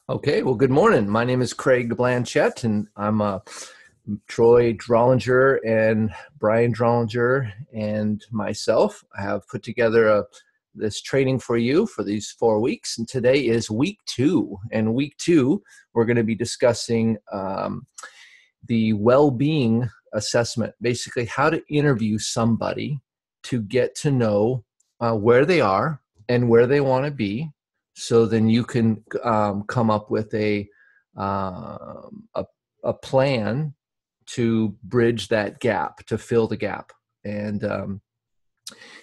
Okay, well, good morning. My name is Craig Blanchett, and I'm Troy Drollinger and Brian Drollinger and myself. I have put together this training for you for these 4 weeks, and today is week 2. And week 2, we're going to be discussing the Wellbeing assessment, basically how to interview somebody to get to know where they are and where they want to be. So then you can come up with a plan to bridge that gap, to fill the gap. And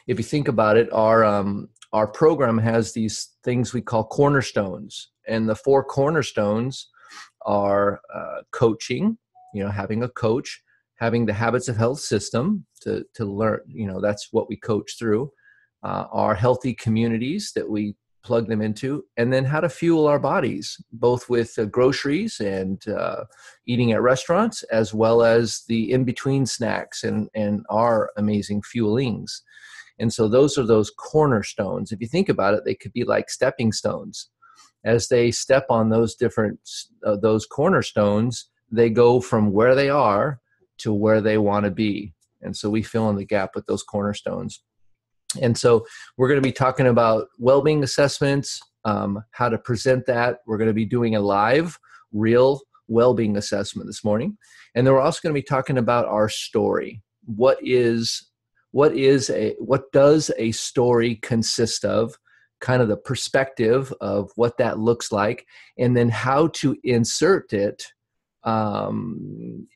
if you think about it, our program has these things we call cornerstones, and the 4 cornerstones are coaching. Having a coach, having the habits of health system to learn. That's what we coach through. Our healthy communities that we plug them into, and then how to fuel our bodies, both with groceries and eating at restaurants, as well as the in-between snacks and our amazing fuelings. And so those are those cornerstones. If you think about it, they could be like stepping stones. As they step on those different those cornerstones, they go from where they are to where they want to be. And so we fill in the gap with those cornerstones. And so we're going to be talking about well-being assessments, how to present that. We're going to be doing a live, real well-being assessment this morning. And then we're also going to be talking about our story. What does a story consist of? Kind of the perspective of what that looks like, and then how to insert it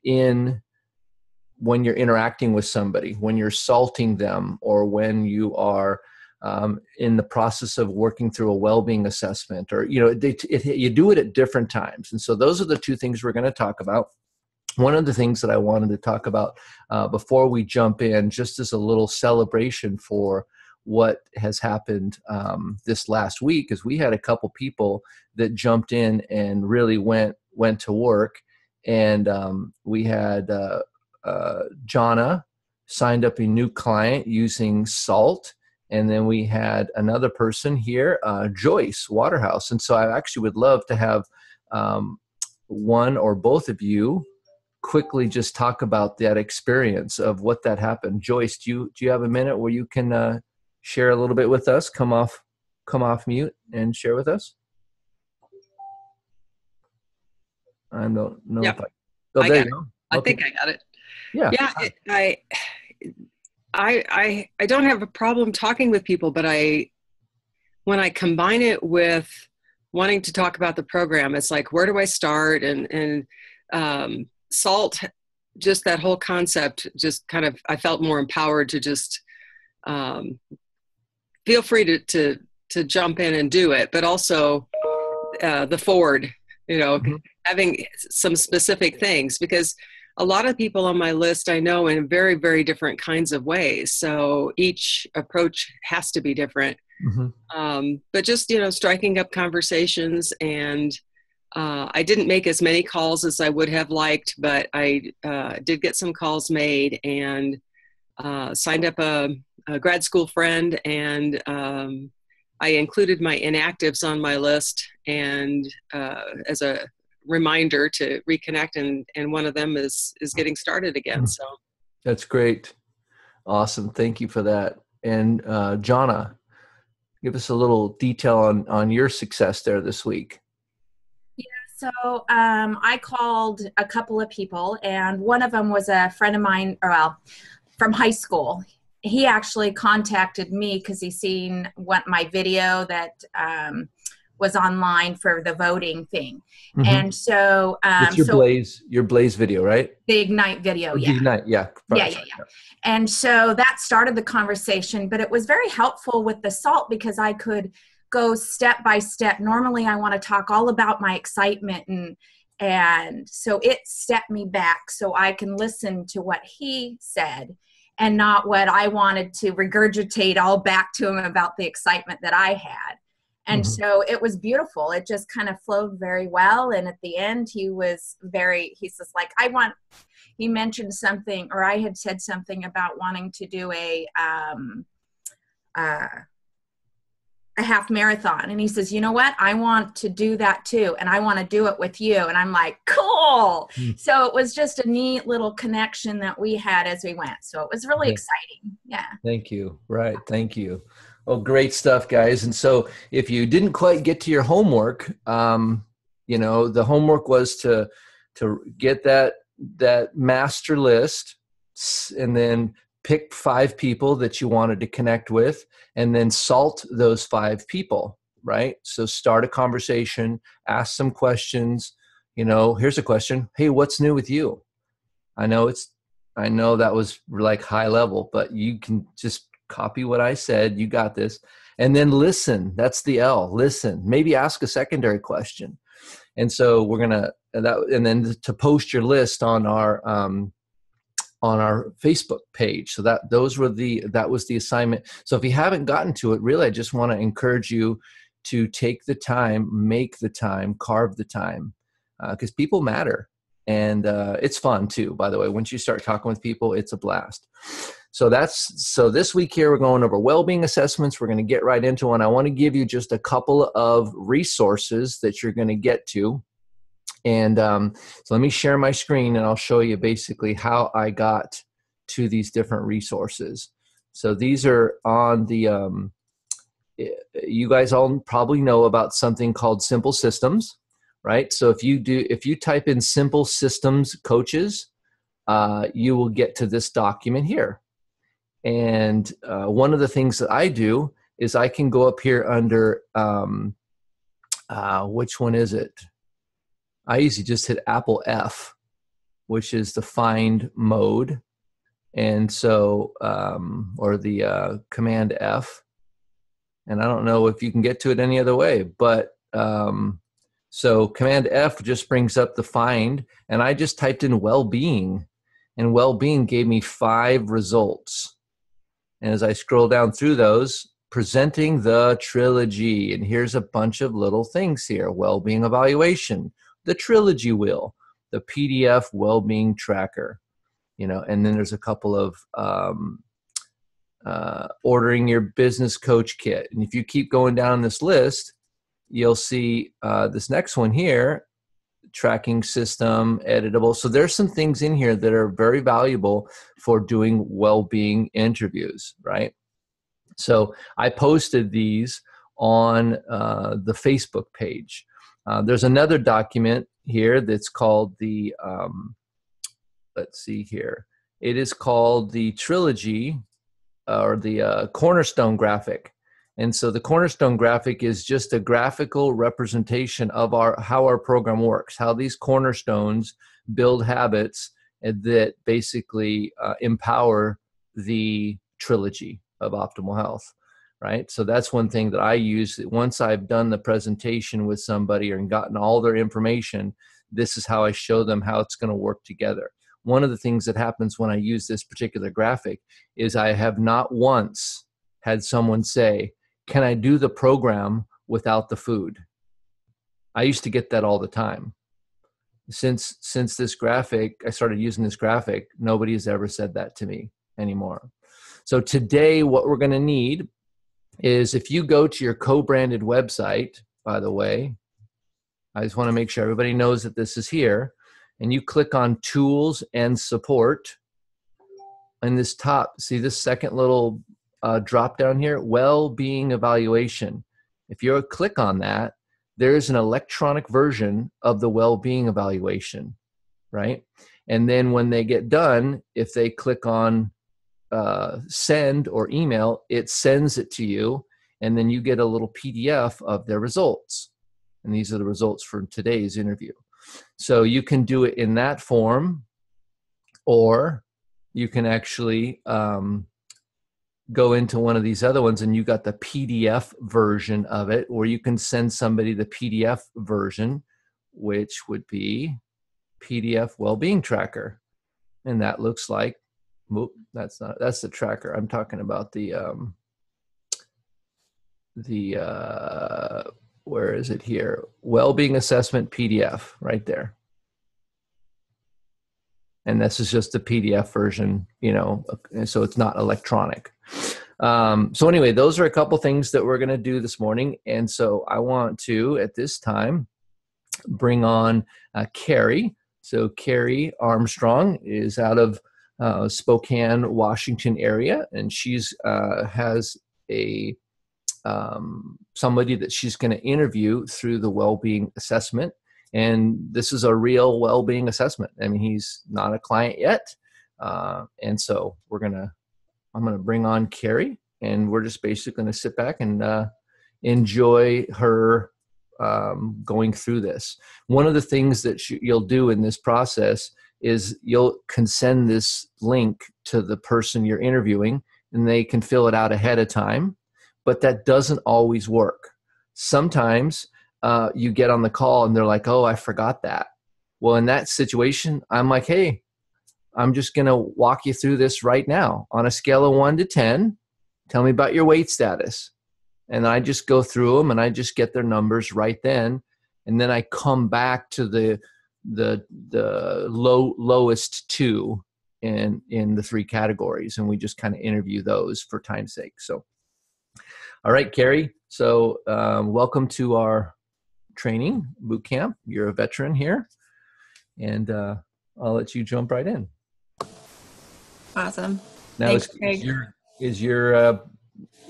in when you're interacting with somebody, when you're salting them, or when you are in the process of working through a well-being assessment, or you do it at different times. And so those are the 2 things we're going to talk about. One of the things that I wanted to talk about before we jump in, just as a little celebration for what has happened this last week, is we had a couple people that jumped in and really went to work. And we had Jonna signed up a new client using salt. And then we had another person here, Joist Waterhouse. And so I actually would love to have one or both of you quickly just talk about that experience of what that happened. Joist, do you have a minute where you can share a little bit with us? Come off mute and share with us. I don't know if I there got you go. it. I think I got it. Yeah. Yeah. I don't have a problem talking with people, but when I combine it with wanting to talk about the program, it's like, where do I start? And SALT, just that whole concept, just kind of, I felt more empowered to just feel free to jump in and do it, but also the forward, having some specific things, because a lot of people on my list I know in very, very different kinds of ways. So each approach has to be different. Mm-hmm. But just, striking up conversations. And I didn't make as many calls as I would have liked, but I did get some calls made, and signed up a grad school friend, and I included my inactives on my list, and as a reminder to reconnect, and one of them is getting started again. So that's great. Awesome. Thank you for that. And Jonna, give us a little detail on your success there this week. Yeah, so I called a couple of people, and one of them was a friend of mine, from high school. He actually contacted me because he seen my video that was online for the voting thing. Mm-hmm. And so it's your Blaze video, right? The Ignite video. Yeah. Ignite, yeah. Yeah. And so that started the conversation, but it was very helpful with the SALT because I could go step by step. Normally I want to talk all about my excitement, and so it stepped me back so I can listen to what he said and not what I wanted to regurgitate all back to him about the excitement that I had. And mm-hmm. So it was beautiful. It just kind of flowed very well. And at the end, he's just like, he mentioned something, or I had said something about wanting to do a a half marathon. And he says, you know what? I want to do that too. And I want to do it with you. And I'm like, cool. So it was just a neat little connection that we had as we went. So it was really exciting. Yeah. Thank you. Right. Thank you. Oh, great stuff, guys. And so if you didn't quite get to your homework, the homework was to get that master list, and then pick 5 people that you wanted to connect with, and then salt those 5 people, right? So start a conversation, ask some questions. Here's a question. Hey, what's new with you? I know that was like high level, but you can just copy what I said. You got this. And then listen. That's the L. Listen. Maybe ask a secondary question. And so we're going and then to post your list on our Facebook page. So that was the assignment. So if you haven't gotten to it, really, I just want to encourage you to take the time, make the time, carve the time, because people matter. And it's fun too, by the way. Once you start talking with people, it's a blast. So this week here, we're going over well-being assessments. We're going to get right into one. I want to give you just a couple of resources that you're going to get to. And so let me share my screen, and I'll show you basically how I got to these different resources. So these are on the, you guys all probably know about something called Simple Systems, right? So if you type in Simple Systems Coaches, you will get to this document here. And one of the things that I do is I can go up here under, which one is it? I usually just hit Apple F, which is the find mode. And so, or the Command F. And I don't know if you can get to it any other way, but so Command F just brings up the find, and I just typed in Wellbeing, and Wellbeing gave me 5 results. And as I scroll down through those, presenting the trilogy, and here's a bunch of little things here: Wellbeing Evaluation, the trilogy wheel, the PDF Wellbeing tracker, and then there's a couple of ordering your business coach kit. And if you keep going down this list, you'll see this next one here, tracking system, editable. So there's some things in here that are very valuable for doing well-being interviews, right? So I posted these on the Facebook page. There's another document here that's called the, let's see here. It is called the trilogy or the cornerstone graphic. And so the cornerstone graphic is just a graphical representation of how our program works, how these cornerstones build habits that basically empower the trilogy of optimal health, right? So that's one thing that I use. Once I've done the presentation with somebody and gotten all their information, this is how I show them how it's going to work together. One of the things that happens when I use this particular graphic is I have not once had someone say, "Can I do the program without the food?" I used to get that all the time. Since this graphic, I started using this graphic, nobody has ever said that to me anymore. So today, what we're going to need is, if you go to your co-branded website, by the way, I just want to make sure everybody knows that this is here, and you click on Tools and Support. In this top, see this second little drop down here, Wellbeing Evaluation. If you click on that, there is an electronic version of the Wellbeing Evaluation, right? And then when they get done, if they click on send or email, it sends it to you, and then you get a little PDF of their results. And these are the results for today's interview. So you can do it in that form, or you can actually go into one of these other ones and you got the PDF version of it, or you can send somebody the PDF version, which would be PDF Wellbeing Tracker. And that looks like, that's the tracker. I'm talking about the where is it here? Wellbeing Assessment PDF right there. And this is just the PDF version, so it's not electronic. So anyway, those are a couple things that we're going to do this morning. And so I want to, at this time, bring on Carrie. So Carrie Armstrong is out of Spokane, Washington area, and she's has a somebody that she's going to interview through the Wellbeing assessment. And this is a real Wellbeing assessment. I mean, he's not a client yet. And so I'm going to bring on Carrie, and we're just basically going to sit back and enjoy her going through this. One of the things that you'll do in this process is can send this link to the person you're interviewing, and they can fill it out ahead of time. But that doesn't always work. Sometimes you get on the call and they're like, oh, I forgot that. Well, in that situation, I'm like, hey, I'm just going to walk you through this right now. On a scale of 1 to 10, tell me about your weight status. And I just go through them and I just get their numbers right then. And then I come back to the lowest 2 in the 3 categories. And we just kind of interview those for time's sake. So, all right, Carrie. So welcome to our training boot camp. You're a veteran here. And I'll let you jump right in. Awesome. Now, Thanks, Craig. is your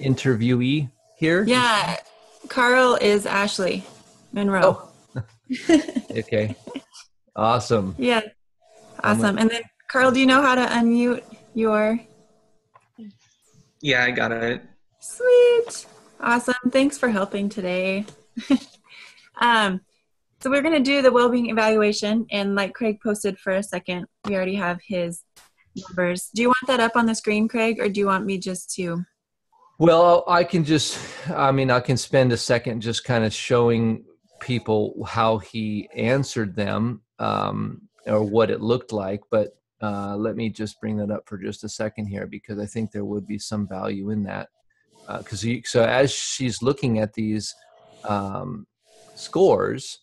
interviewee here? Yeah, Carl is Ashley Monroe. Oh. Okay. Awesome. Yeah, awesome. And then, Carl, do you know how to unmute your? Yeah, I got it. Sweet. Awesome. Thanks for helping today. So we're going to do the Wellbeing Evaluation, and like Craig posted for a second, we already have his numbers. Do you want that up on the screen, Craig, or do you want me just to? Well, I can spend a second just kind of showing people how he answered them or what it looked like. But let me just bring that up for just a second here, because I think there would be some value in that. So as she's looking at these scores,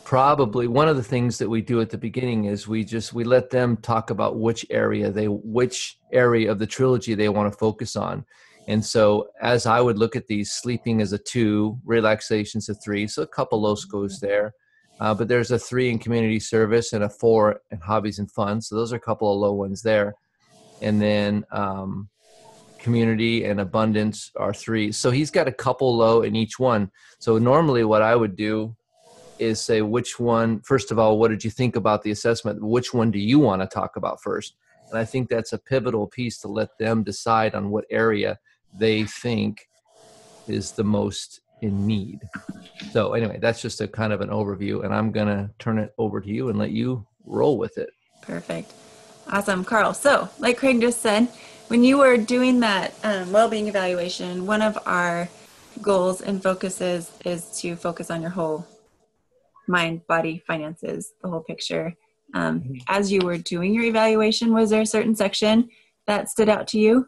probably one of the things that we do at the beginning is we let them talk about which area of the trilogy they want to focus on. And so as I would look at these, sleeping is a 2, relaxation's a 3, so a couple low scores there. But there's a 3 in community service and a 4 in hobbies and fun. So those are a couple of low ones there. And then community and abundance are 3. So he's got a couple low in each one. So normally what I would do is say, which one, first of all, what did you think about the assessment? Which one do you want to talk about first? And I think that's a pivotal piece to let them decide on what area they think is the most in need. So anyway, that's just a kind of an overview, and I'm going to turn it over to you and let you roll with it. Perfect. Awesome, Carl. So like Craig just said, when you were doing that Wellbeing Evaluation, one of our goals and focuses is to focus on your whole mind, body, finances, the whole picture. As you were doing your evaluation, was there a certain section that stood out to you?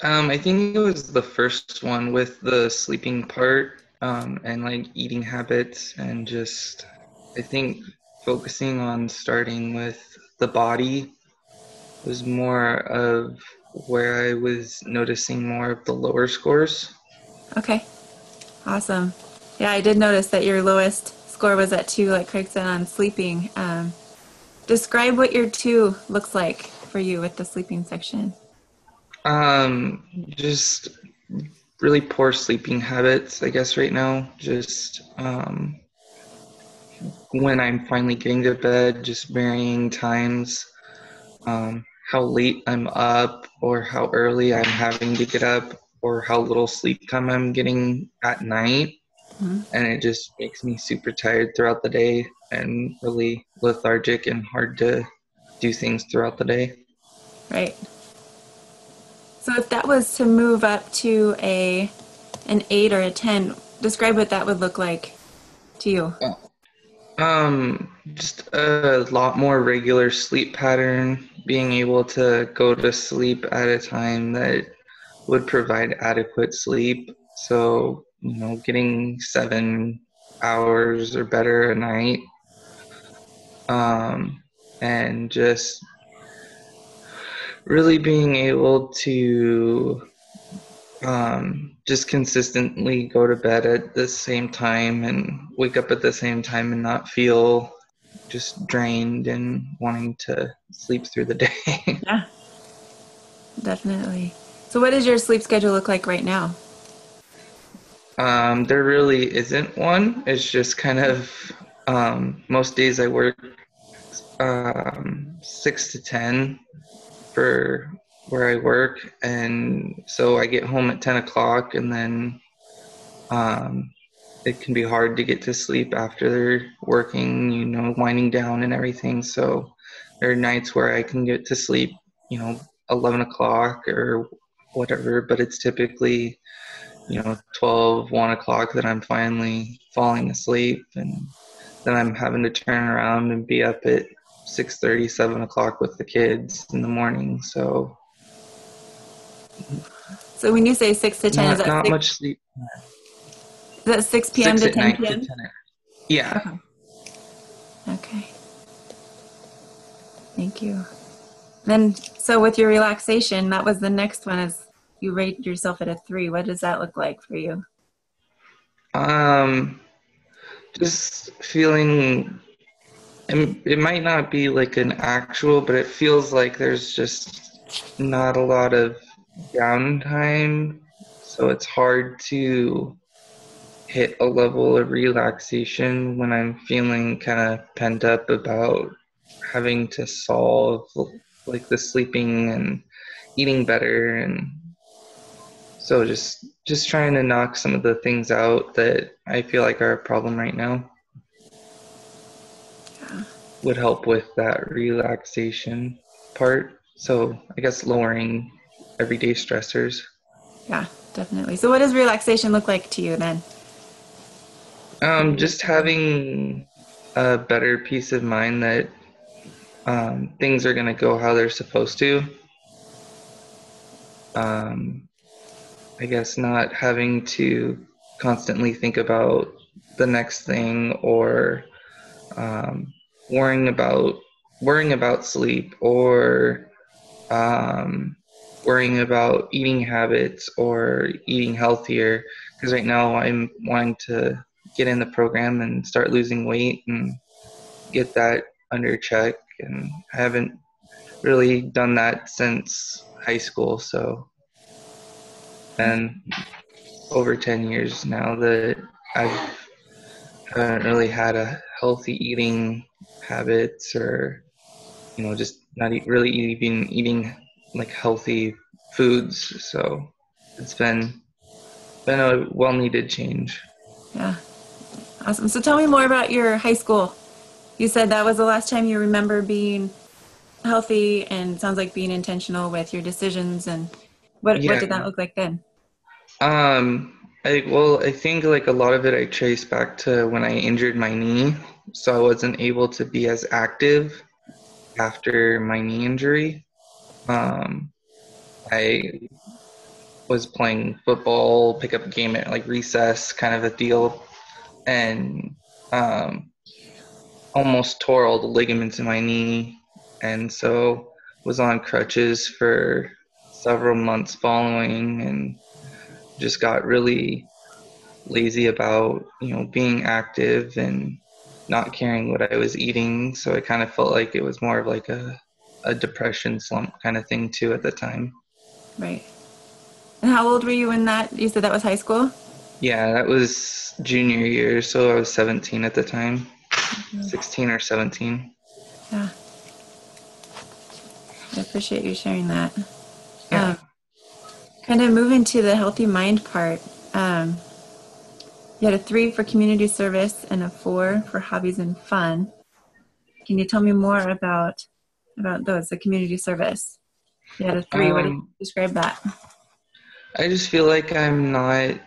I think it was the first one with the sleeping part and like eating habits, and just I think focusing on starting with the body was more of where I was noticing more of the lower scores. Okay, awesome. Yeah, I did notice that your lowest score was at 2, like Craig said, on sleeping. Describe what your 2 looks like for you with the sleeping section. Just really poor sleeping habits, I guess, right now. Just when I'm finally getting to bed, just varying times, how late I'm up or how early I'm having to get up, or how little sleep time I'm getting at night. Mm-hmm. And it just makes me super tired throughout the day and really lethargic and hard to do things throughout the day. Right. So if that was to move up to an 8 or a 10, describe what that would look like to you. Just a lot more regular sleep pattern, being able to go to sleep at a time that would provide adequate sleep. So, getting 7 hours or better a night. And just really being able to just consistently go to bed at the same time and wake up at the same time and not feel just drained and wanting to sleep through the day. Yeah, definitely. So what does your sleep schedule look like right now? There really isn't one. It's just kind of most days I work 6 to 10 for where I work, and so I get home at 10 o'clock, and then it can be hard to get to sleep after working, winding down and everything. So there are nights where I can get to sleep, 11 o'clock or whatever, but it's typically 12, 1 o'clock that I'm finally falling asleep, and then I'm having to turn around and be up at 6:30, 7 o'clock with the kids in the morning. So when you say 6 to 10, not much sleep. Is that 6 p.m. 6 to at 10 night p.m.? to 10. Yeah. Okay. Thank you. Then, so with your relaxation, that was the next one, is you rate yourself at a 3. What does that look like for you? Just feeling, it might not be like an actual, but it feels like there's just not a lot of downtime. So it's hard to hit a level of relaxation when I'm feeling kind of pent up about having to solve like the sleeping and eating better, and so just trying to knock some of the things out that I feel like are a problem right now would help with that relaxation part. So I guess lowering everyday stressors. Yeah, definitely. So what does relaxation look like to you then? Just having a better peace of mind that things are going to go how they're supposed to. I guess not having to constantly think about the next thing, or worrying about sleep, or worrying about eating habits or eating healthier. Because right now I'm wanting to get in the program and start losing weight and get that under check, and I haven't really done that since high school. So, and over 10 years now that I haven't really had a healthy eating habits, or just not really even eating like healthy foods. So it's been a well-needed change. Yeah, awesome. So tell me more about your high school. You said that was the last time you remember being healthy, and sounds like being intentional with your decisions. And what did that look like then? I think like a lot of it I trace back to when I injured my knee, so I wasn't able to be as active after my knee injury. I was playing football, pick up a game at like recess, kind of a deal, and almost tore all the ligaments in my knee, and so was on crutches for several months following, and just got really lazy about being active and not caring what I was eating. So I kind of felt like it was more of like a depression slump kind of thing too at the time. Right. And how old were you when that? You said that was high school? Yeah, that was junior year, so I was 17 at the time. 16 or 17. Yeah. I appreciate you sharing that. Yeah. Kind of moving to the healthy mind part. You had a 3 for community service and a 4 for hobbies and fun. Can you tell me more about those, the community service? You had a 3. What do you describe that? I just feel like I'm not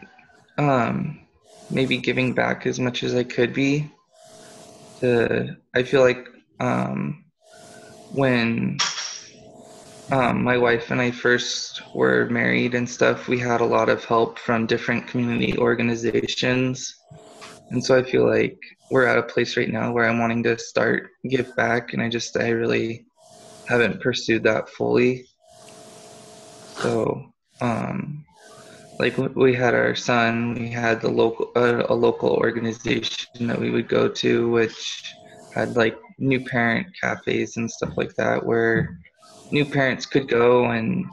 maybe giving back as much as I could be. I feel like when my wife and I first were married and stuff, we had a lot of help from different community organizations. And so I feel like we're at a place right now where I'm wanting to start give back, and I really haven't pursued that fully. So, like we had our son, we had the local a local organization that we would go to, which had like new parent cafes and stuff like that, where new parents could go and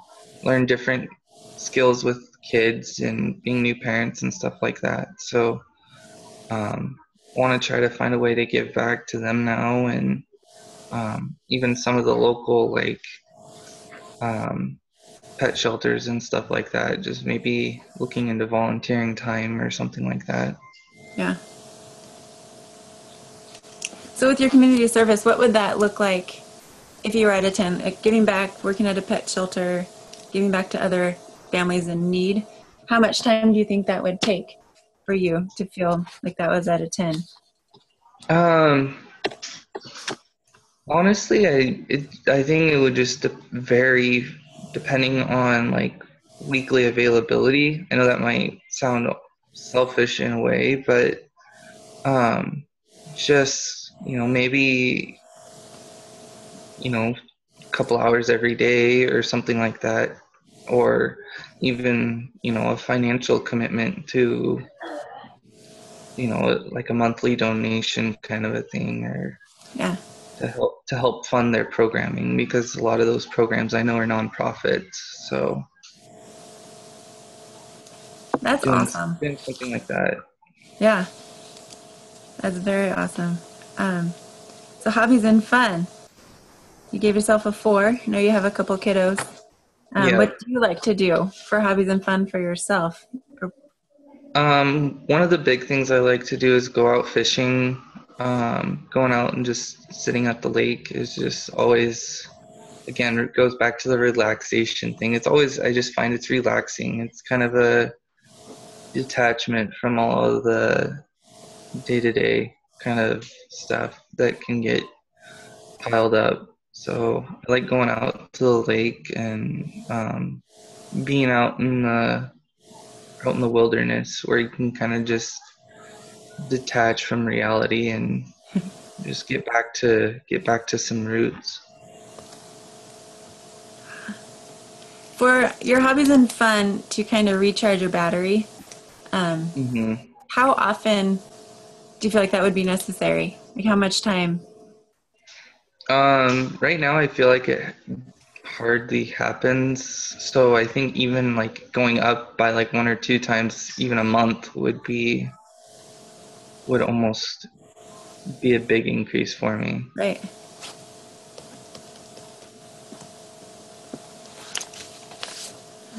learn different skills with kids and being new parents and stuff like that. So, want to try to find a way to give back to them now, and even some of the local like pet shelters and stuff like that, just maybe looking into volunteering time or something like that. Yeah. So with your community service, what would that look like if you were at a 10, like giving back, working at a pet shelter, giving back to other families in need? How much time do you think that would take for you to feel like that was at a 10? Honestly, I think it would just vary depending on like weekly availability. I know that might sound selfish in a way, but just maybe a couple hours every day or something like that, or even a financial commitment to like a monthly donation kind of a thing, or Yeah. to help fund their programming, because a lot of those programs I know are nonprofits. So That's awesome. doing something like that. Yeah, that's very awesome. So hobbies and fun. You gave yourself a 4. I know you have a couple kiddos. Yeah. What do you like to do for hobbies and fun for yourself? One of the big things I like to do is go out fishing. Going out and just sitting at the lake is just always, again, it goes back to the relaxation thing. It's always, I just find it's relaxing. It's kind of a detachment from all of the day-to-day kind of stuff that can get piled up. So I like going out to the lake and being out in the wilderness, where you can kind of just detach from reality and just get back to some roots. For your hobbies and fun to kind of recharge your battery, how often do you feel like that would be necessary? Like how much time? Right now I feel like it hardly happens. So I think even like going up by like 1 or 2 times even a month would almost be a big increase for me. Right.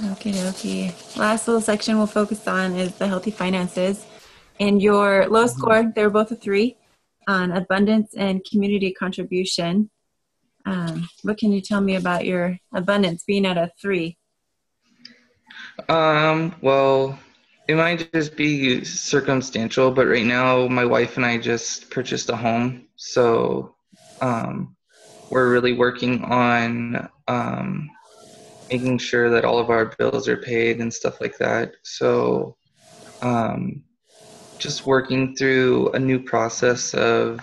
Okay. Last little section we'll focus on is the healthy finances. And your lowest score, they were both a 3 on abundance and community contribution. What can you tell me about your abundance being at a 3? Well, it might just be circumstantial, but right now my wife and I just purchased a home. So we're really working on making sure that all of our bills are paid and stuff like that. So just working through a new process of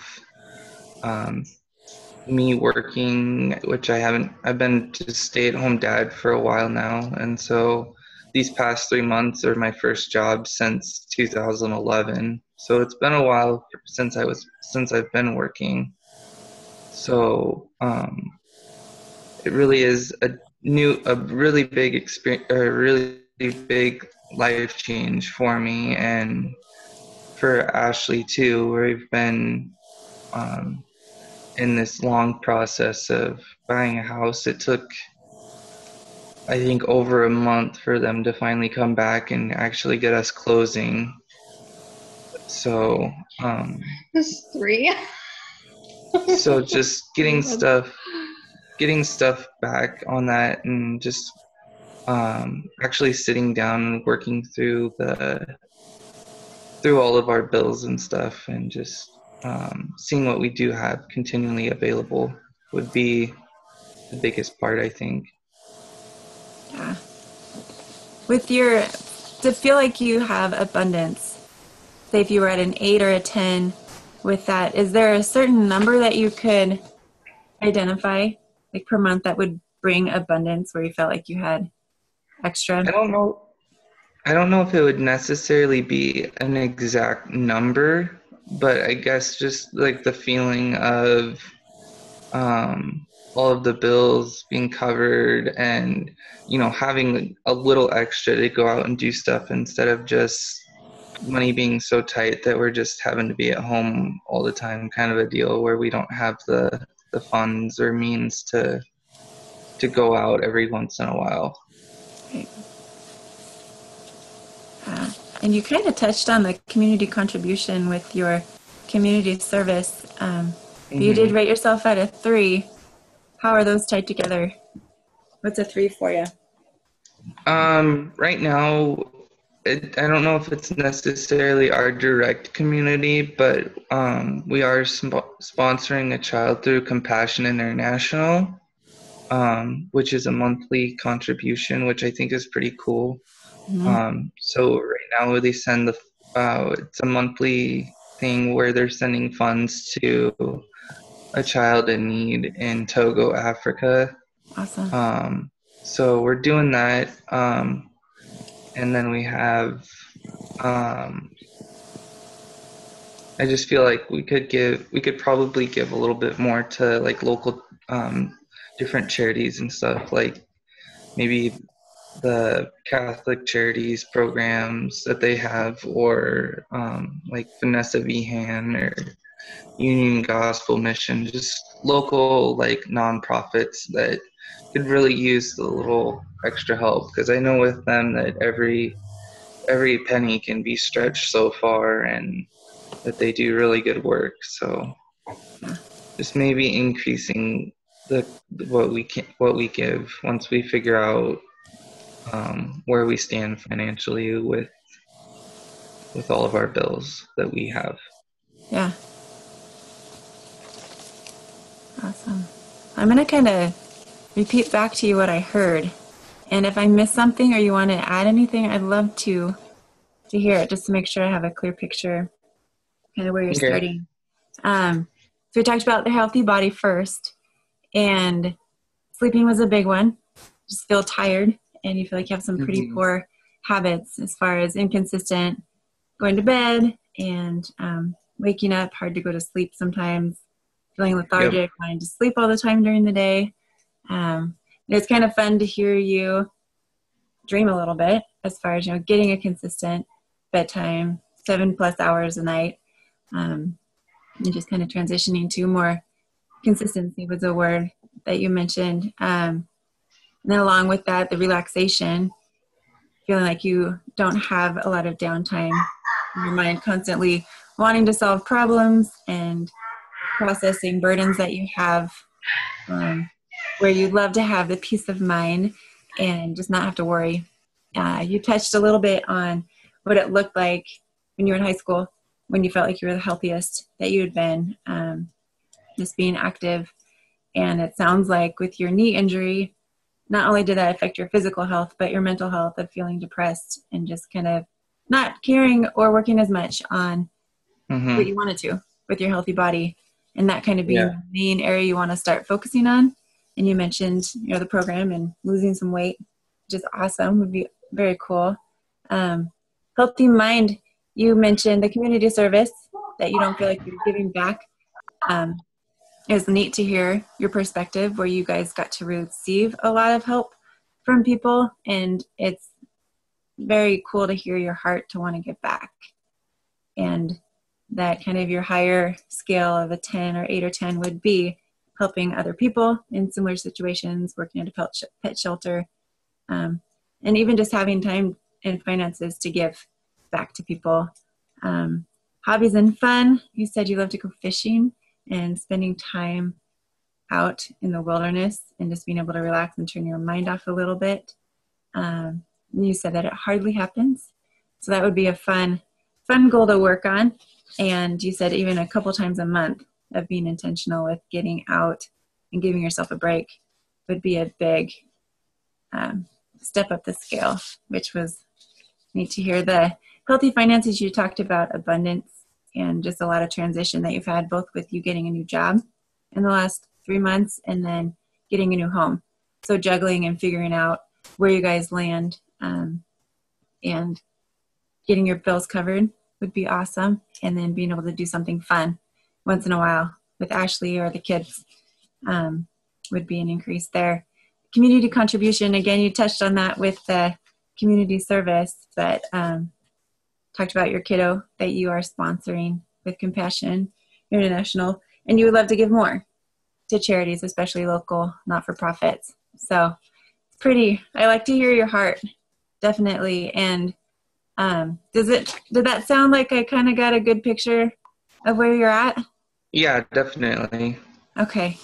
me working, which I've been just stay-at-home dad for a while now. And so these past 3 months are my first job since 2011. So it's been a while since I've been working. So it really is a really big experience, a really big life change for me, and for Ashley too, where we've been in this long process of buying a house. It took, I think, over a month for them to finally come back and actually get us closing. So This 3. So just getting stuff back on that, and just actually sitting down and working through all of our bills and stuff, and just seeing what we do have continually available would be the biggest part, I think. Yeah. To feel like you have abundance, say if you were at an 8 or a 10 with that, is there a certain number that you could identify, like per month, that would bring abundance, where you felt like you had extra? I don't know if it would necessarily be an exact number, but I guess just like the feeling of all of the bills being covered and, having a little extra to go out and do stuff instead of just money being so tight that we're just having to be at home all the time, kind of a deal where we don't have the funds or means to go out every once in a while. Right. And you kind of touched on the community contribution with your community service. But you did rate yourself at a 3. How are those tied together? What's a 3 for you? Right now, I don't know if it's necessarily our direct community, but we are sponsoring a child through Compassion International, which is a monthly contribution, which I think is pretty cool. So right now they send it's a monthly thing where they're sending funds to a child in need in Togo, Africa. Awesome. So we're doing that. And then we have, I just feel like we could probably give a little bit more to like local, different charities and stuff, like maybe the Catholic Charities programs that they have, or like Vanessa Vihan or Union Gospel Mission, just local like nonprofits that could really use the little extra help, because I know with them that every penny can be stretched so far, and that they do really good work. So just maybe increasing what we give once we figure out where we stand financially with all of our bills that we have. Yeah. Awesome. I'm going to kind of repeat back to you what I heard. And if I missed something or you want to add anything, I'd love to hear it, just to make sure I have a clear picture kind of where you're starting. So we talked about the healthy body first, and sleeping was a big one. Just feel tired, and you feel like you have some pretty poor habits as far as inconsistent going to bed and waking up, hard to go to sleep sometimes, feeling lethargic, wanting to sleep all the time during the day. It's kind of fun to hear you dream a little bit as far as, getting a consistent bedtime, 7+ hours a night, and just kind of transitioning to more consistency was a word that you mentioned. And then along with that, the relaxation, feeling like you don't have a lot of downtime, your mind constantly wanting to solve problems and processing burdens that you have, where you'd love to have the peace of mind and just not have to worry. You touched a little bit on what it looked like when you were in high school, when you felt like you were the healthiest that you had been, just being active. And it sounds like with your knee injury, not only did that affect your physical health, but your mental health of feeling depressed and just kind of not caring or working as much on what you wanted to with your healthy body. And that kind of being the main area you want to start focusing on. And you mentioned, the program and losing some weight, which is awesome, would be very cool. Healthy mind, you mentioned the community service, that you don't feel like you're giving back. It was neat to hear your perspective, where you guys got to receive a lot of help from people, and it's very cool to hear your heart to want to give back. And that kind of your higher scale of a 10 or 8 or 10 would be helping other people in similar situations, working at a pet shelter, and even just having time and finances to give back to people. Hobbies and fun, you said you love to go fishing and spending time out in the wilderness and just being able to relax and turn your mind off a little bit. You said that it hardly happens. So that would be a fun goal to work on. And you said even a couple times a month of being intentional with getting out and giving yourself a break would be a big step up the scale, which was neat to hear. The healthy finances, you talked about abundance and just a lot of transition that you've had, both with you getting a new job in the last 3 months and then getting a new home. So juggling and figuring out where you guys land, and getting your bills covered would be awesome. And then being able to do something fun once in a while with Ashley or the kids would be an increase there. Community contribution, again, you touched on that with the community service, but talked about your kiddo that you are sponsoring with Compassion International, and you would love to give more to charities, especially local, not-for-profits. So pretty, I like to hear your heart, definitely. And did that sound like I kind of got a good picture of where you're at? Yeah, definitely. Okay,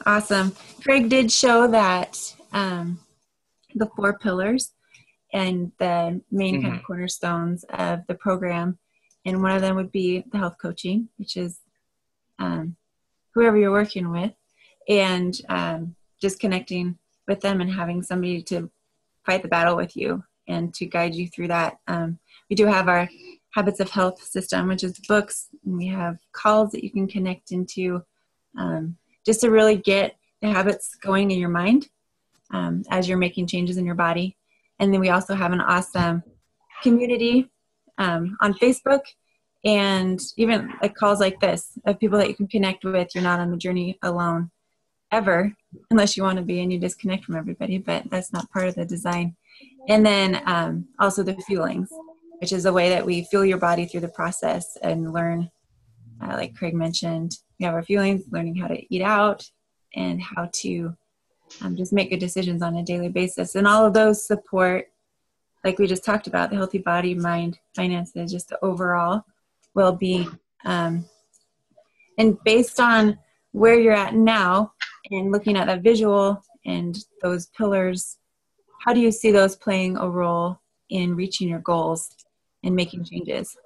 awesome. Craig did show that the 4 pillars and the main kind of cornerstones of the program. And one of them would be the health coaching, which is whoever you're working with, and just connecting with them and having somebody to fight the battle with you and to guide you through that. We do have our Habits of Health system, which is books, and we have calls that you can connect into just to really get the habits going in your mind as you're making changes in your body. And then we also have an awesome community on Facebook, and even like calls like this of people that you can connect with. You're not on the journey alone ever, unless you want to be and you disconnect from everybody, but that's not part of the design. And then also the fuelings, which is a way that we fuel your body through the process and learn, like Craig mentioned, we have our fuelings, learning how to eat out and how to just make good decisions on a daily basis. And all of those support, like we just talked about, the healthy body, mind, finances, just the overall well-being. And based on where you're at now and looking at that visual and those pillars, how do you see those playing a role in reaching your goals and making changes?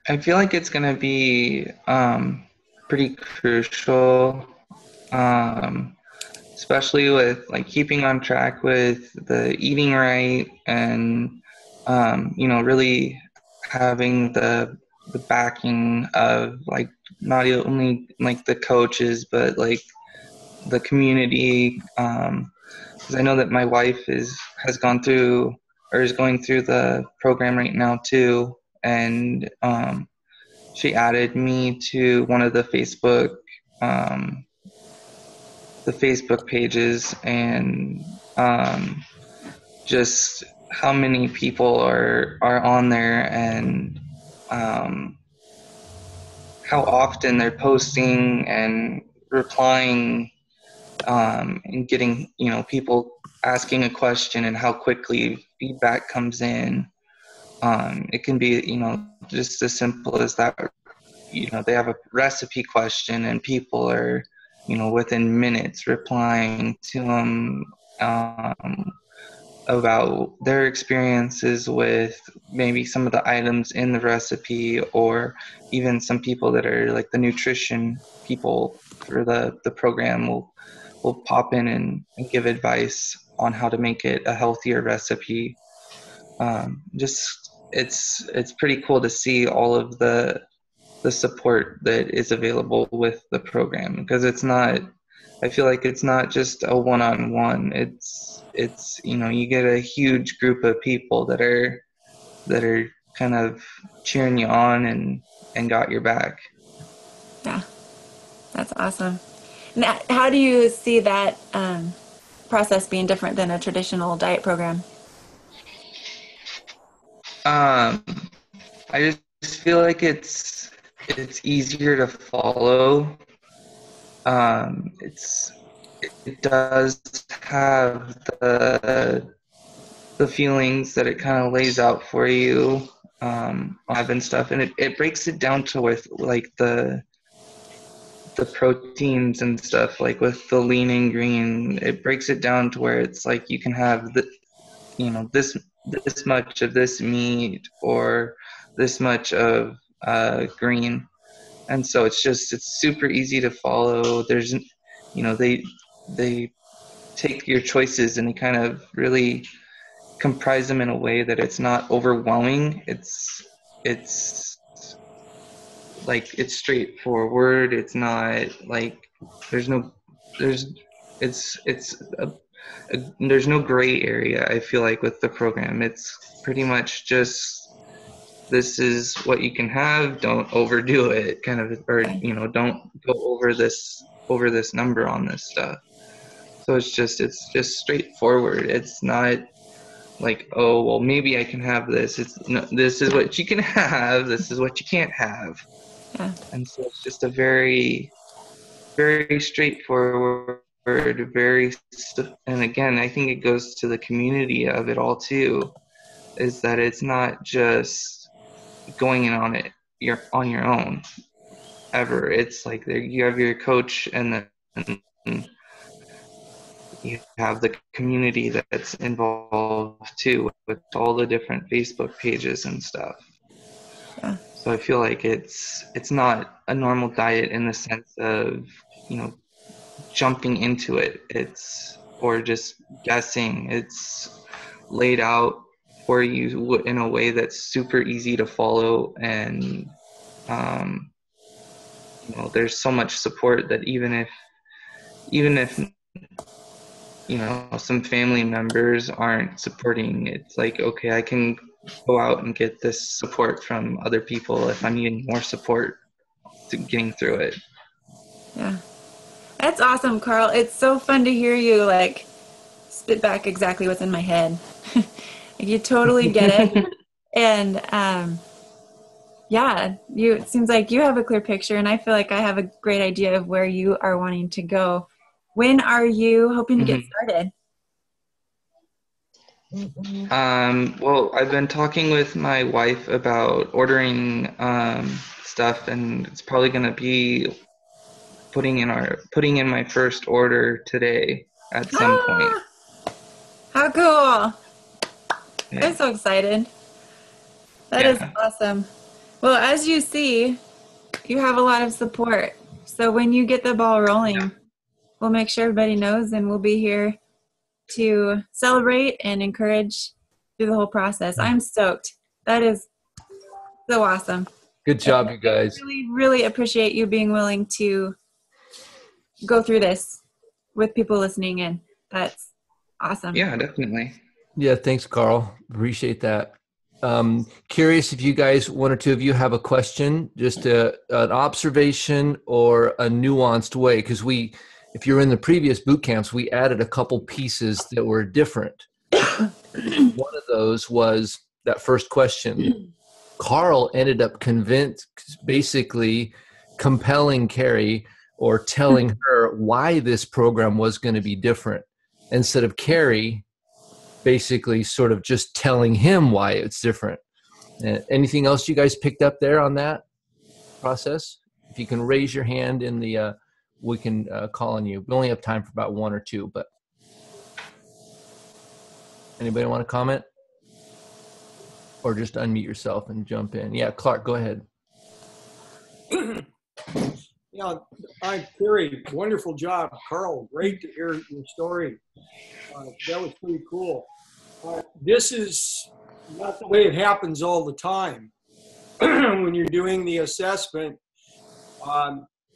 I feel like it's going to be pretty crucial, especially with like keeping on track with the eating right, and really having the backing of like not only like the coaches but like the community, because I know that my wife has gone through or is going through the program right now too, and she added me to one of the Facebook pages, and just how many people are on there, and how often they're posting and replying, and getting people asking a question, and how quickly feedback comes in. It can be just as simple as that. They have a recipe question and people are within minutes replying to them about their experiences with maybe some of the items in the recipe, or even some people that are like the nutrition people for the program will pop in and give advice on how to make it a healthier recipe. It's pretty cool to see all of the support that is available with the program, because I feel like it's not just a one-on-one. It's you get a huge group of people that are kind of cheering you on and got your back. Yeah, that's awesome. Now, how do you see that process being different than a traditional diet program? I just feel like it's easier to follow. It does have the feelings that it kind of lays out for you, and stuff, and it breaks it down to with like the proteins and stuff, like with the lean and green. It breaks it down to where it's like you can have this much of this meat or this much of green, and so it's super easy to follow. There's they take your choices and they kind of really comprise them in a way that it's not overwhelming. It's like it's straightforward. It's not like it's there's no gray area, I feel like, with the program. It's pretty much just, this is what you can have, don't overdo it, kind of, or, you know, don't go over this number on this stuff. So it's just straightforward. It's not like, oh, well, maybe I can have this. It's no, this is what you can have, this is what you can't have. Yeah. And so it's just a very, very straightforward, and again, I think it goes to the community of it all too, is that it's not just going in on it, you're on your own ever. It's like you have your coach, and then you have the community that's involved too, with all the different Facebook pages and stuff. Yeah. So I feel like it's not a normal diet in the sense of, you know, jumping into it. Or just guessing. It's laid out for you in a way that's super easy to follow, and you know, there's so much support that even if you know, some family members aren't supporting, it's like, okay, I can go out and get this support from other people if I'm needing more support to getting through it. Yeah. That's awesome, Carl. It's so fun to hear you like spit back exactly what's in my head. You totally get it. And yeah, it seems like you have a clear picture, and I feel like I have a great idea of where you are wanting to go. When are you hoping to get started? Well, I've been talking with my wife about ordering stuff, and it's probably going to be putting in my first order today at some point. How cool. Yeah. I'm so excited. That is awesome. Well, as you see, you have a lot of support. So when you get the ball rolling, we'll make sure everybody knows, and we'll be here to celebrate and encourage through the whole process. I'm stoked. That is so awesome. Good job, you guys. I really, really appreciate you being willing to go through this with people listening in. That's awesome. Yeah, definitely. Yeah, thanks, Carl. Appreciate that. Curious if you guys, one or two of you, have a question, just an observation or a nuanced way, because if you're in the previous boot camps, we added a couple pieces that were different. One of those was that first question. Carl ended up basically compelling Carrie or telling her why this program was going to be different, instead of Carrie basically sort of just telling him why it's different. Anything else you guys picked up there on that process? If you can raise your hand in the, we can call on you. We only have time for about one or two, but anybody want to comment? Or just unmute yourself and jump in. Yeah, Clark, go ahead. Yeah, I'm Carrie. Wonderful job, Carl. Great to hear your story. That was pretty cool. This is not the way it happens all the time. When you're doing the assessment,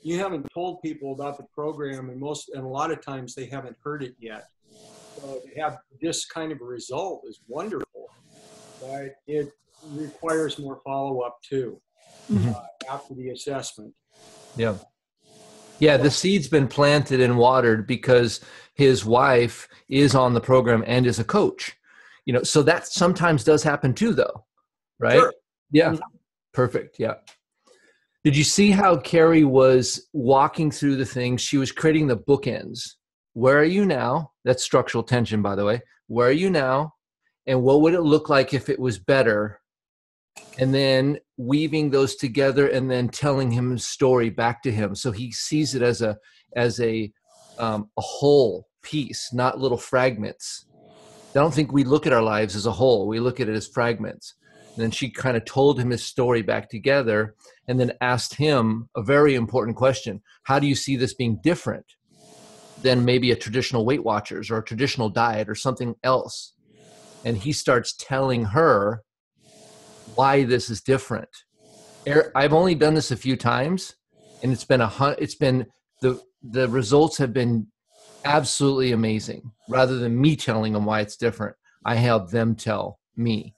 you haven't told people about the program, and a lot of times they haven't heard it yet. So to have this kind of a result is wonderful, but it requires more follow-up too after the assessment. Yeah. Yeah, the seed's been planted and watered because his wife is on the program and is a coach. You know, so that sometimes does happen too, though, right? Sure. Yeah. Perfect. Yeah. Did you see how Carrie was walking through the things? She was creating the bookends. Where are you now? That's structural tension, by the way. Where are you now? And what would it look like if it was better? And then weaving those together and then telling him a story back to him. So he sees it as a whole piece, not little fragments. I don't think we look at our lives as a whole. We look at it as fragments. And then she kind of told him his story back together and then asked him a very important question. How do you see this being different than maybe a traditional Weight Watchers or a traditional diet or something else? And he starts telling her why this is different. I've only done this a few times, and the results have been Absolutely amazing. Rather than me telling them why it's different, I have them tell me.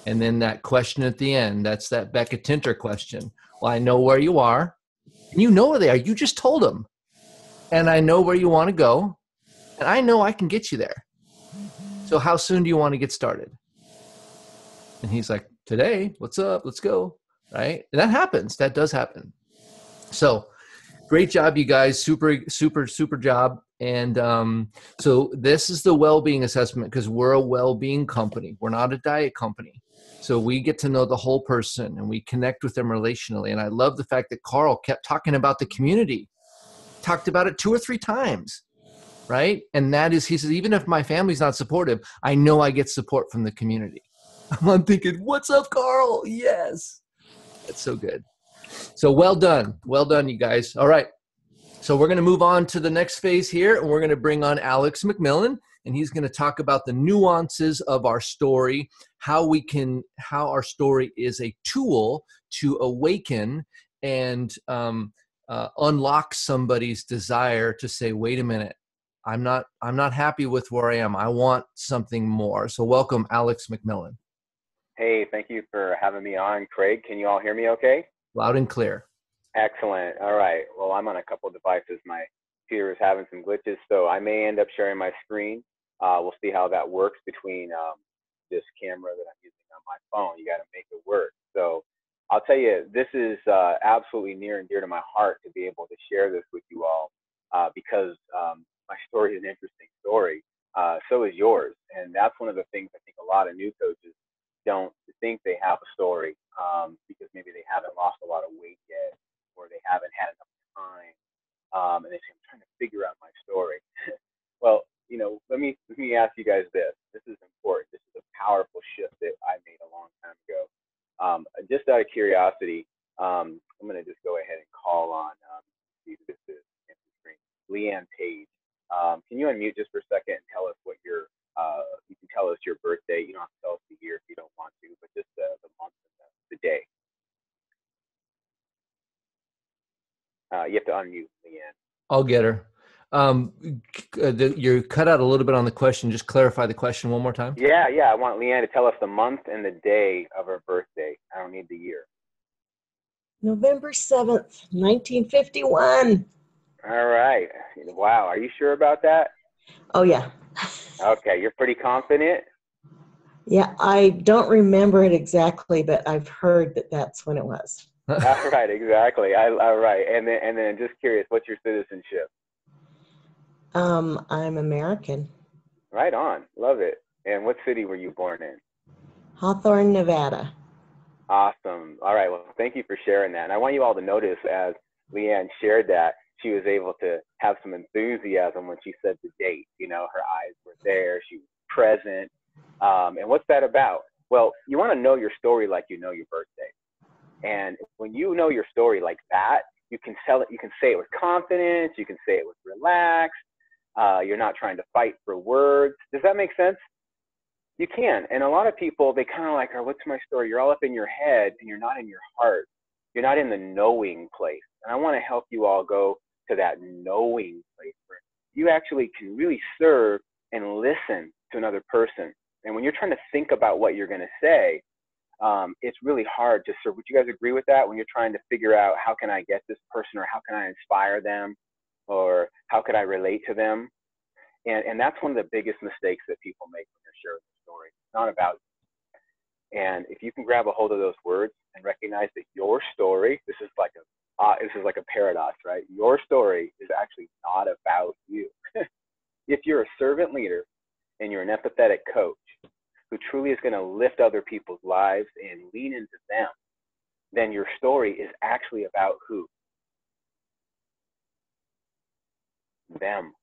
And then that question at the end, that's that Beckett Tinter question. Well, I know where you are, and you know where they are. You just told them. And I know where you want to go, and I know I can get you there. So how soon do you want to get started? And he's like, today, what's up? Let's go. Right? And that happens. That does happen. So great job, you guys. Super, super, super job. And so this is the well-being assessment because we're a well-being company. We're not a diet company. So we get to know the whole person and we connect with them relationally. And I love the fact that Carl kept talking about the community, talked about it 2 or 3 times, right? And that is, he says, even if my family's not supportive, I know I get support from the community. I'm thinking, what's up, Carl? Yes. That's so good. So well done. Well done, you guys. All right. So we're going to move on to the next phase here, and we're going to bring on Alex McMillan, and he's going to talk about the nuances of our story, how our story is a tool to awaken and unlock somebody's desire to say, wait a minute, I'm not happy with where I am. I want something more. So welcome, Alex McMillan. Hey, thank you for having me on, Craig. Can you all hear me okay? Loud and clear. Excellent. All right. Well, I'm on a couple of devices. My computer is having some glitches, so I may end up sharing my screen. We'll see how that works between this camera that I'm using on my phone. You got to make it work. So I'll tell you, this is absolutely near and dear to my heart to be able to share this with you all because my story is an interesting story. So is yours. And that's one of the things I think a lot of new coaches don't think they have a story because maybe they haven't lost a lot of weight yet or they haven't had enough time. And they say, I'm trying to figure out my story. Well, you know, let me ask you guys this. This is important. This is a powerful shift that I made a long time ago. Just out of curiosity, I'm going to just go ahead and call on, see who this is, Leanne Page. Can you unmute just for a second and tell us what your, you can tell us your birthday. You don't have to tell us the year if you don't want to, but just the month and the day. You have to unmute, Leanne. I'll get her. You cut out a little bit on the question. Just clarify the question one more time. Yeah. I want Leanne to tell us the month and the day of her birthday. I don't need the year. November 7th, 1951. All right. Wow. Are you sure about that? Oh, yeah. Okay. You're pretty confident? Yeah, I don't remember it exactly, but I've heard that that's when it was. All right. Exactly. All right. And then just curious, what's your citizenship? I'm American. Right on. Love it. And what city were you born in? Hawthorne, Nevada. Awesome. All right. Well, thank you for sharing that. And I want you all to notice as Leanne shared that, she was able to have some enthusiasm when she said the date. You know, her eyes were there. She was present. And what's that about? Well, you want to know your story like you know your birthday. And when you know your story like that, you can tell it. You can say it with confidence. You can say it with relaxed. You're not trying to fight for words. Does that make sense? You can. And a lot of people, they kind of like, oh, what's my story? You're all up in your head and you're not in your heart. You're not in the knowing place. And I want to help you all go to that knowing place where you actually can really serve and listen to another person. And when you're trying to think about what you're going to say, it's really hard to serve. Would you guys agree with that? When you're trying to figure out how can I get this person, or how can I inspire them, or how could I relate to them? And that's one of the biggest mistakes that people make when they're sharing their story. It's not about you. And if you can grab a hold of those words and recognize that your story, this is like a paradox, right? Your story is actually not about you. If you're a servant leader and you're an empathetic coach who truly is going to lift other people's lives and lean into them, then your story is actually about who? Them.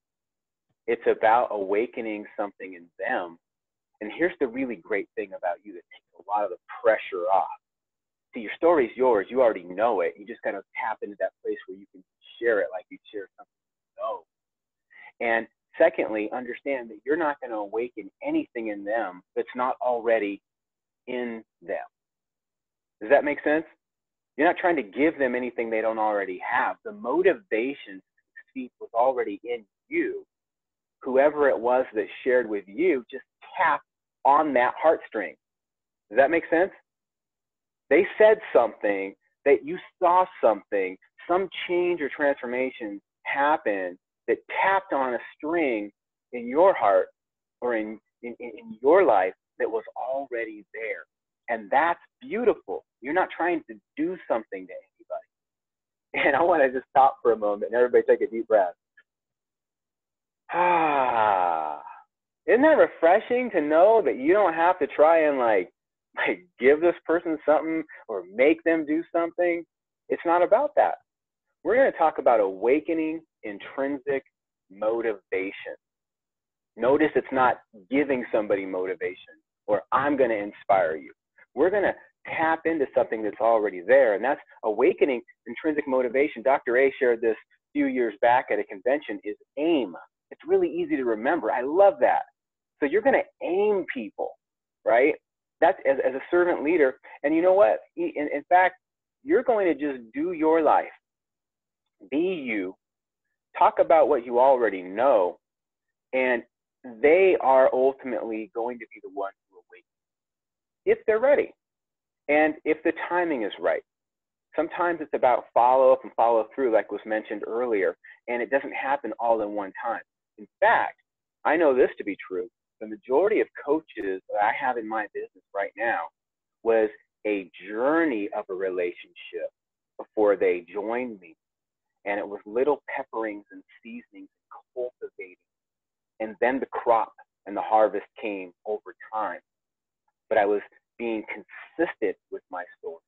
It's about awakening something in them. And here's the really great thing about you that takes a lot of the pressure off. See, your story is yours. You already know it. You just kind of tap into that place where you can share it like you share something you know. And secondly, understand that you're not going to awaken anything in them that's not already in them. Does that make sense? You're not trying to give them anything they don't already have. The motivation to succeed was already in you. whoever it was that shared with you just tapped on that heartstring. Does that make sense? They said something, that you saw something, some change or transformation happened that tapped on a string in your heart or in your life that was already there. And that's beautiful. You're not trying to do something to anybody. And I want to just stop for a moment and everybody take a deep breath. Isn't that refreshing to know that you don't have to try and like give this person something or make them do something? It's not about that. We're going to talk about awakening intrinsic motivation. Notice it's not giving somebody motivation or I'm going to inspire you. We're going to tap into something that's already there, and that's awakening intrinsic motivation. Dr. A shared this a few years back at a convention, is AIM. It's really easy to remember. I love that. So you're going to aim people, right? That's as a servant leader. And you know what? In fact, you're going to just do your life. Be you. Talk about what you already know. And they are ultimately going to be the ones who awaken if they're ready and if the timing is right. Sometimes it's about follow up and follow through, like was mentioned earlier, and it doesn't happen all in one time. In fact, I know this to be true. The majority of coaches that I have in my business right now was a journey of a relationship before they joined me. And it was little pepperings and seasonings and cultivating. And then the crop and the harvest came over time. But I was being consistent with my story.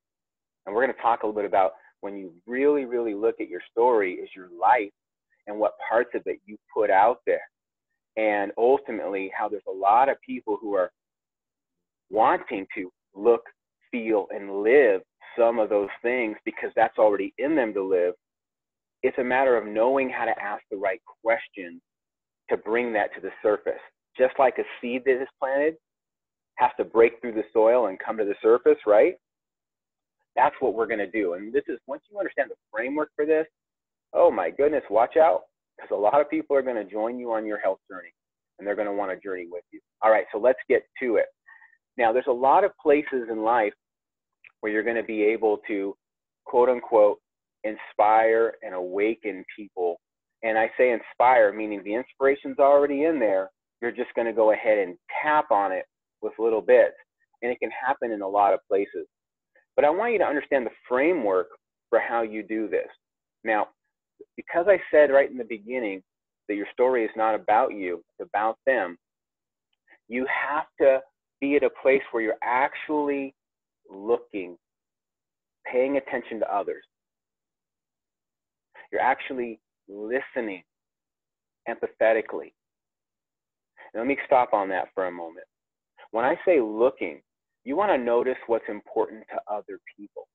And we're going to talk a little bit about when you really, really look at your story is your life and what parts of it you put out there. And ultimately how there's a lot of people who are wanting to look, feel, and live some of those things because that's already in them to live. It's a matter of knowing how to ask the right questions to bring that to the surface. Just like a seed that is planted has to break through the soil and come to the surface, right? That's what we're going to do. And this is, once you understand the framework for this, oh my goodness, watch out. Because a lot of people are going to join you on your health journey and they're going to want to journey with you. All right, so let's get to it. Now, there's a lot of places in life where you're going to be able to, quote unquote, inspire and awaken people. And I say inspire, meaning the inspiration's already in there. You're just going to go ahead and tap on it with little bits. And it can happen in a lot of places. But I want you to understand the framework for how you do this. Now, because I said right in the beginning that your story is not about you, it's about them, you have to be at a place where you're actually looking, paying attention to others. You're actually listening empathetically. Now, let me stop on that for a moment. When I say looking, you want to notice what's important to other people.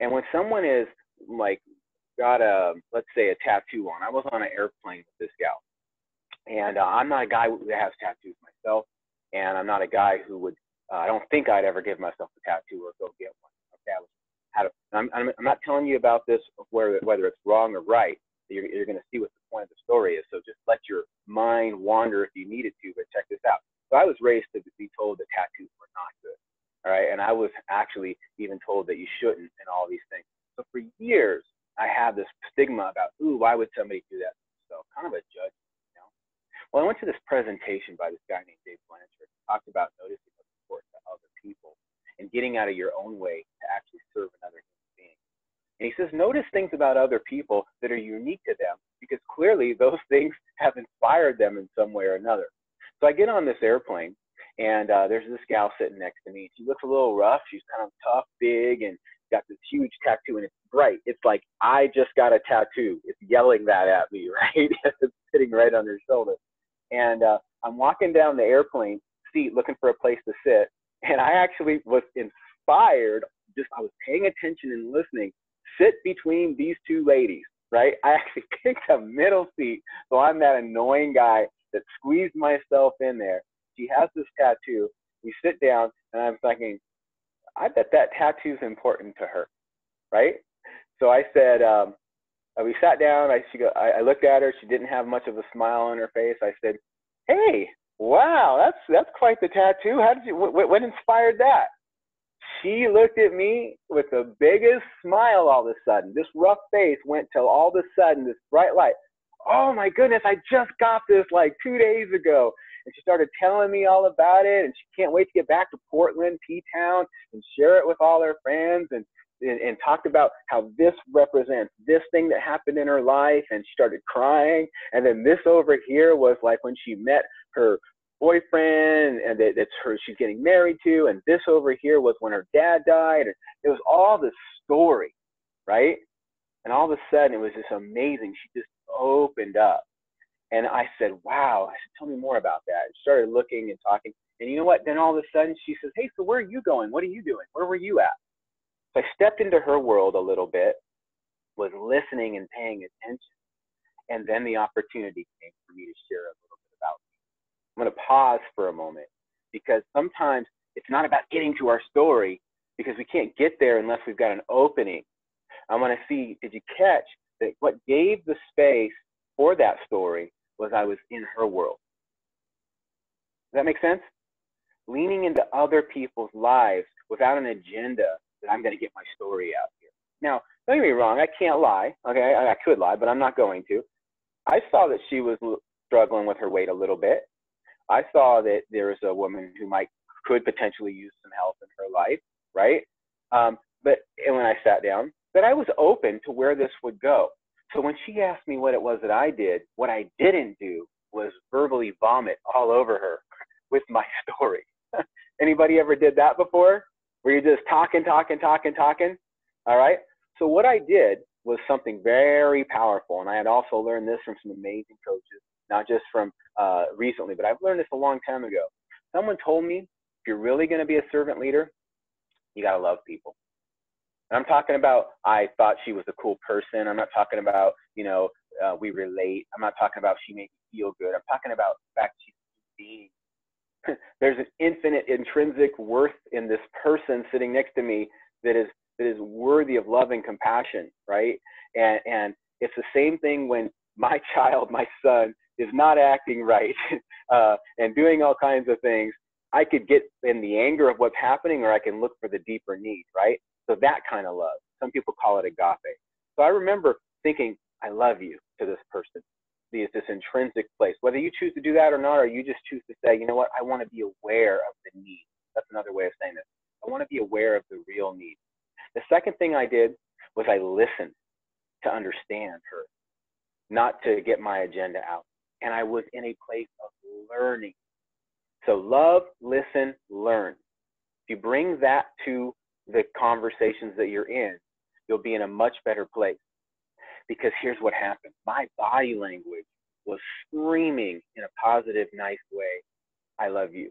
And when someone is like, got a, let's say a tattoo on. I was on an airplane with this gal. And I'm not a guy who has tattoos myself. And I'm not a guy who would, I don't think I'd ever give myself a tattoo or go get one. Okay, I'm not telling you about this, whether it's wrong or right. You're going to see what the point of the story is. So just let your mind wander if you need it to, but check this out. So I was raised to be told that tattoos were not good. All right. And I was actually even told that you shouldn't and all these things. So for years, I had this stigma about, ooh, why would somebody do that? So kind of a judgment, you know? Well, I went to this presentation by this guy named Dave Blanchard. He talked about noticing what's important to other people and getting out of your own way to actually serve another human being. And he says, notice things about other people that are unique to them because clearly those things have inspired them in some way or another. So I get on this airplane and there's this gal sitting next to me. She looks a little rough. She's kind of tough, big, and got this huge tattoo, and it's bright. It's like, I just got a tattoo. It's yelling that at me, right? It's sitting right on her shoulder. And I'm walking down the airplane seat looking for a place to sit, and I actually was inspired. I was paying attention and listening. Sit between these two ladies, right? I actually picked a middle seat, so I'm that annoying guy that squeezed myself in there. She has this tattoo. We sit down, and I'm thinking, I bet that tattoo's important to her, right? So I said, we sat down. I looked at her. She didn't have much of a smile on her face. I said, "Hey, wow, that's quite the tattoo. How did you? What inspired that?" She looked at me with the biggest smile. All of a sudden, this rough face went to all of a sudden this bright light. "Oh my goodness, I just got this like 2 days ago." And she started telling me all about it, and she can't wait to get back to Portland, P-Town, and share it with all her friends, and talked about how this represents this thing that happened in her life, and she started crying. And then this over here was like when she met her boyfriend, and that's her she's getting married to, and this over here was when her dad died. And it was all this story, right? And all of a sudden, it was just amazing. She just opened up. And I said, "Wow." I said, "Tell me more about that." And started looking and talking. And you know what? Then all of a sudden she says, "Hey, so where are you going? What are you doing? Where were you at?" So I stepped into her world a little bit, was listening and paying attention. And then the opportunity came for me to share a little bit about me. I'm going to pause for a moment, because sometimes it's not about getting to our story, because we can't get there unless we've got an opening. I want to see, did you catch that what gave the space for that story was I was in her world? Does that make sense? Leaning into other people's lives without an agenda that I'm going to get my story out here. Now, don't get me wrong, I can't lie. Okay, I could lie, but I'm not going to. I saw that she was struggling with her weight a little bit. I saw that there was a woman who could potentially use some help in her life, right? And when I sat down, but I was open to where this would go. So when she asked me what it was that I did, what I didn't do was verbally vomit all over her with my story. Anybody ever did that before? Where you're just talking? All right. So what I did was something very powerful. And I had also learned this from some amazing coaches, not just from recently, but I've learned this a long time ago. Someone told me, if you're really going to be a servant leader, you got to love people. And I'm talking about, I thought she was a cool person. I'm not talking about, we relate. I'm not talking about she made me feel good. I'm talking about the fact she's a being. There's an infinite intrinsic worth in this person sitting next to me that is worthy of love and compassion, right? And it's the same thing when my child, my son, is not acting right and doing all kinds of things. I could get in the anger of what's happening, or I can look for the deeper need, right? So that kind of love. Some people call it agape. So I remember thinking, I love you to this person. It's this intrinsic place. Whether you choose to do that or not, or you just choose to say, you know what, I want to be aware of the need. That's another way of saying this. I want to be aware of the real need. The second thing I did was I listened to understand her, not to get my agenda out. And I was in a place of learning. So love, listen, learn. If you bring that to the conversations that you're in, you'll be in a much better place. Because here's what happened. My body language was screaming in a positive, nice way, I love you.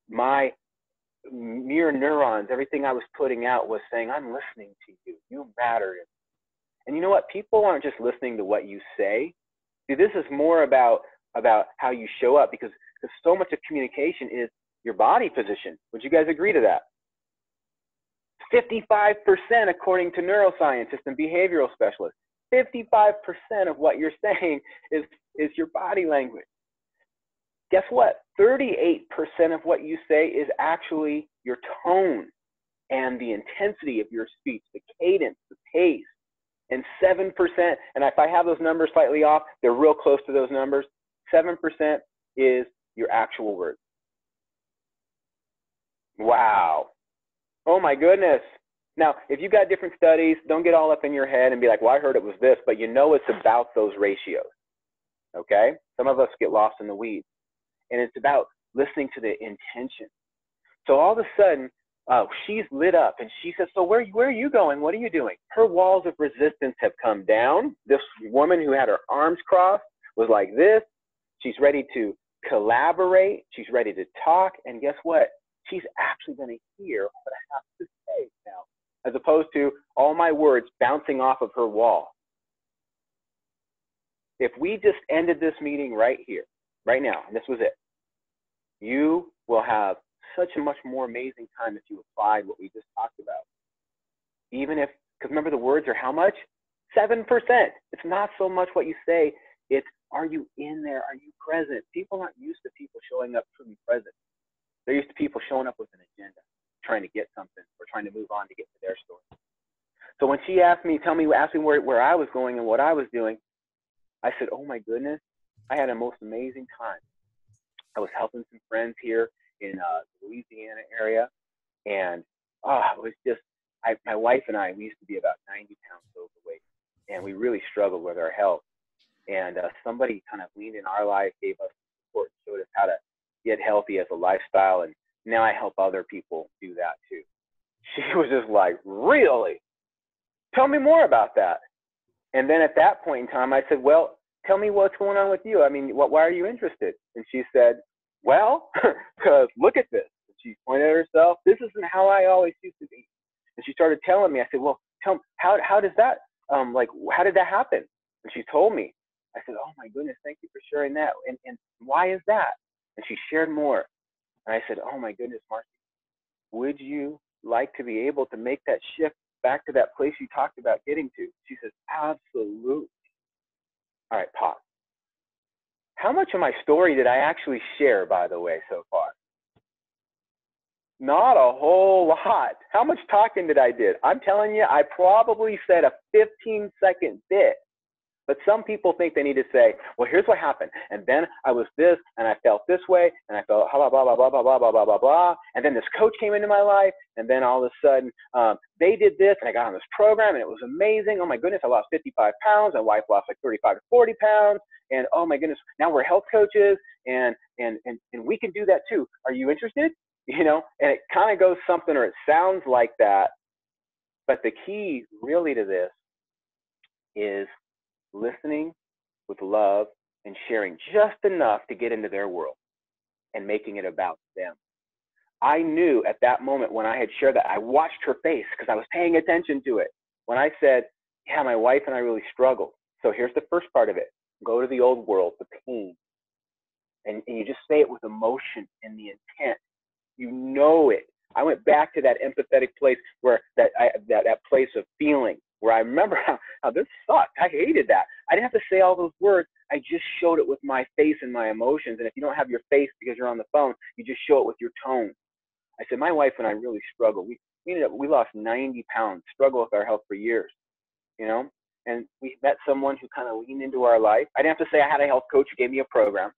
My mirror neurons, everything I was putting out was saying, I'm listening to you. You matter. And you know what? People aren't just listening to what you say. See, this is more about how you show up, because so much of communication is your body position. Would you guys agree to that? 55% according to neuroscientists and behavioral specialists. 55% of what you're saying is your body language. Guess what? 38% of what you say is actually your tone and the intensity of your speech, the cadence, the pace. And 7%, and if I have those numbers slightly off, they're real close to those numbers. 7% is your actual words. Wow. Oh my goodness. Now, if you've got different studies, don't get all up in your head and be like, well, I heard it was this, but you know it's about those ratios, okay? Some of us get lost in the weeds. And it's about listening to the intention. So all of a sudden, she's lit up, and she says, so where are you going? What are you doing? Her walls of resistance have come down. This woman who had her arms crossed was like this. She's ready to collaborate. She's ready to talk. And guess what? She's actually going to hear what I have to say now, as opposed to all my words bouncing off of her wall. If we just ended this meeting right here, right now, and this was it, you will have such a much more amazing time if you applied what we just talked about. Even if, because remember the words are how much? 7%. It's not so much what you say. It's, are you in there? Are you present? People aren't used to people showing up truly present. They're used to people showing up with an agenda, trying to get something or trying to move on to get to their story. So when she asked me where I was going and what I was doing, I said, oh my goodness, I had a most amazing time. I was helping some friends here in the Louisiana area, and it was just, my wife and I, we used to be about 90 pounds overweight, and we really struggled with our health. And somebody kind of leaned in our life, gave us support, showed us how to get healthy as a lifestyle, and now I help other people do that too. She was just like, really? Tell me more about that. And then at that point in time, I said, well, tell me what's going on with you. I mean, why are you interested? And she said, well, because look at this. And she pointed at herself. This isn't how I always used to be. And she started telling me. I said, well, tell me, how does that, how did that happen? And she told me. I said, oh my goodness, thank you for sharing that. And why is that? And she shared more. And I said, oh my goodness, Marcy, would you like to be able to make that shift back to that place you talked about getting to? She says, absolutely. All right, pause. How much of my story did I actually share, by the way, so far? Not a whole lot. How much talking did I do? I'm telling you, I probably said a 15-second bit. But some people think they need to say, well, here's what happened. And then I was this, and I felt this way, and I felt blah, blah, blah, blah, blah, blah, blah, blah, blah, blah. And then this coach came into my life, and then all of a sudden, they did this, and I got on this program, and it was amazing. Oh, my goodness, I lost 55 pounds. My wife lost like 35 to 40 pounds. And, oh, my goodness, now we're health coaches, and we can do that too. Are you interested? You know, and it kind of goes something, or it sounds like that. But the key really to this is listening with love and sharing just enough to get into their world and making it about them. I knew at that moment when I had shared that, I watched her face because I was paying attention to it. When I said, yeah, my wife and I really struggled. So here's the first part of it. Go to the old world, the pain. And you just say it with emotion and the intent. You know it. I went back to that empathetic place where that place of feeling, where I remember how this sucked. I hated that. I didn't have to say all those words. I just showed it with my face and my emotions. And if you don't have your face because you're on the phone, you just show it with your tone. I said, my wife and I really struggled. We lost 90 pounds, struggled with our health for years, you know? And we met someone who kind of leaned into our life. I didn't have to say I had a health coach who gave me a program.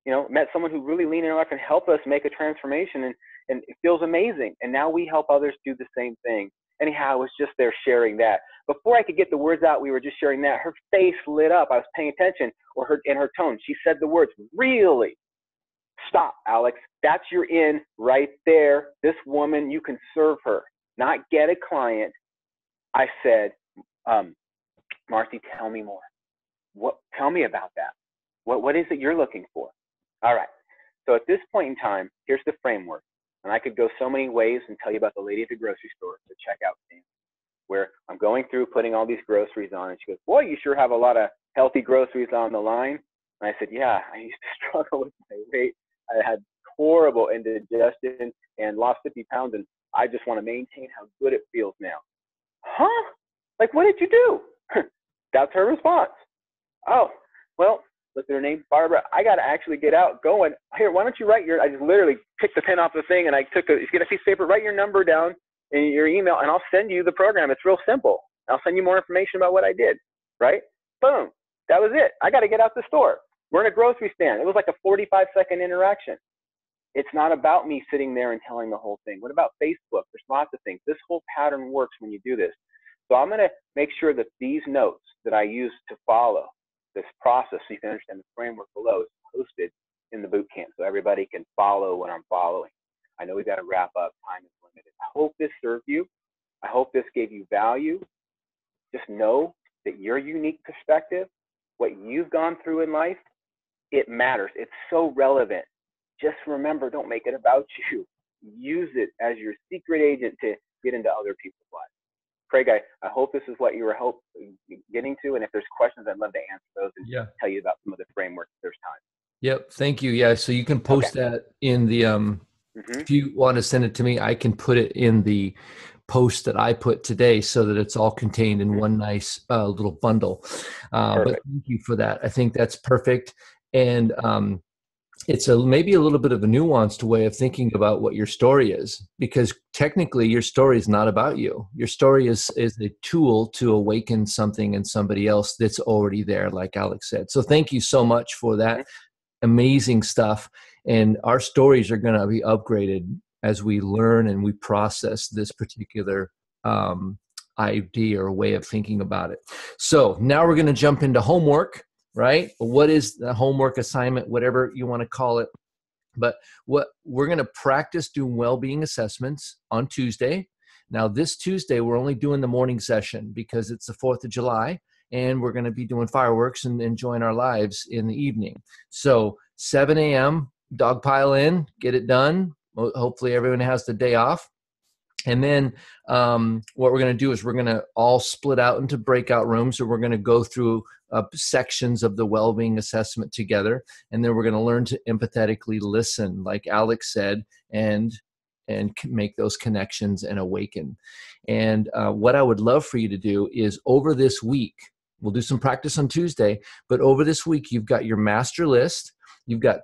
You know, met someone who really leaned in our life and helped us make a transformation, and it feels amazing. And now we help others do the same thing. Anyhow, I was just there sharing that. Before I could get the words out, we were just sharing that. Her face lit up. I was paying attention, in her tone. She said the words, really? Stop, Alex. That's your in right there. This woman, you can serve her, not get a client. I said, Marcy, tell me more. Tell me about that. What is it you're looking for? All right. So at this point in time, here's the framework. And I could go so many ways and tell you about the lady at the grocery store, the checkout stand, where I'm going through putting all these groceries on. And she goes, boy, you sure have a lot of healthy groceries on the line. And I said, yeah, I used to struggle with my weight. I had horrible indigestion and lost 50 pounds. And I just want to maintain how good it feels now. Huh? Like, what did you do? That's her response. Oh, well, look at her name, Barbara. I got to actually get out going. Here, why don't you write I just literally picked the pen off the thing, and I took you get a piece of paper, write your number down in your email, and I'll send you the program. It's real simple. I'll send you more information about what I did, right? Boom. That was it. I got to get out the store. We're in a grocery stand. It was like a 45-second interaction. It's not about me sitting there and telling the whole thing. What about Facebook? There's lots of things. This whole pattern works when you do this. So I'm going to make sure that these notes that I use to follow this process, so you can understand the framework below, is posted in the boot camp so everybody can follow what I'm following. I know we've got to wrap up. Time is limited. I hope this served you. I hope this gave you value. Just know that your unique perspective, what you've gone through in life, it matters. It's so relevant. Just remember, don't make it about you. Use it as your secret agent to get into other people's lives. Craig, I hope this is what you were getting to. And if there's questions, I'd love to answer those and tell you about some of the framework if there's time. Yep. Thank you. Yeah. So you can post that in the, if you want to send it to me, I can put it in the post that I put today so that it's all contained in one nice little bundle. But thank you for that. I think that's perfect. And it's maybe a little bit of a nuanced way of thinking about what your story is, because technically your story is not about you. Your story is a tool to awaken something in somebody else that's already there, like Alex said. So thank you so much for that amazing stuff. And our stories are going to be upgraded as we learn and we process this particular idea or way of thinking about it. So now we're going to jump into homework. Right? What is the homework assignment, whatever you want to call it? But what we're going to practice doing well-being assessments on Tuesday. Now, this Tuesday, we're only doing the morning session because it's the 4th of July, and we're going to be doing fireworks and enjoying our lives in the evening. So 7 a.m., dog pile in, get it done. Hopefully everyone has the day off. And then what we're going to do is we're going to all split out into breakout rooms. So we're going to go through sections of the well-being assessment together. And then we're going to learn to empathetically listen, like Alex said, and make those connections and awaken. And what I would love for you to do is over this week, we'll do some practice on Tuesday, but over this week, you've got your master list. You've got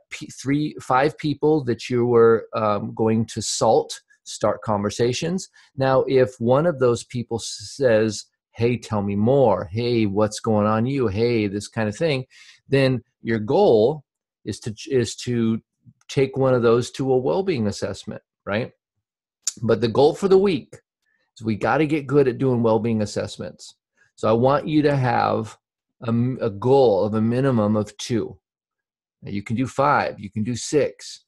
5 people that you were going to start conversations. Now, if one of those people says, hey, tell me more, hey, what's going on you, hey, this kind of thing, then your goal is to take one of those to a well-being assessment, right? But the goal for the week is we got to get good at doing well-being assessments. So I want you to have a goal of a minimum of 2. Now, you can do 5, you can do 6.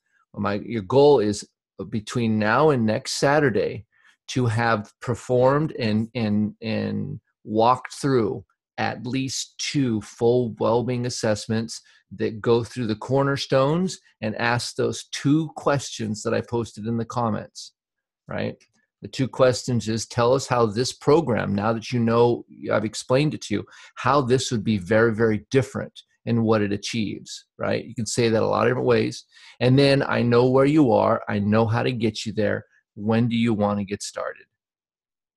Your goal is between now and next Saturday to have performed and walked through at least 2 full well-being assessments that go through the cornerstones and ask those 2 questions that I posted in the comments, right? The 2 questions is, tell us how this program, now that you know, I've explained it to you, how this would be very, very different in what it achieves, right? You can say that a lot of different ways. And then I know where you are. I know how to get you there. When do you want to get started?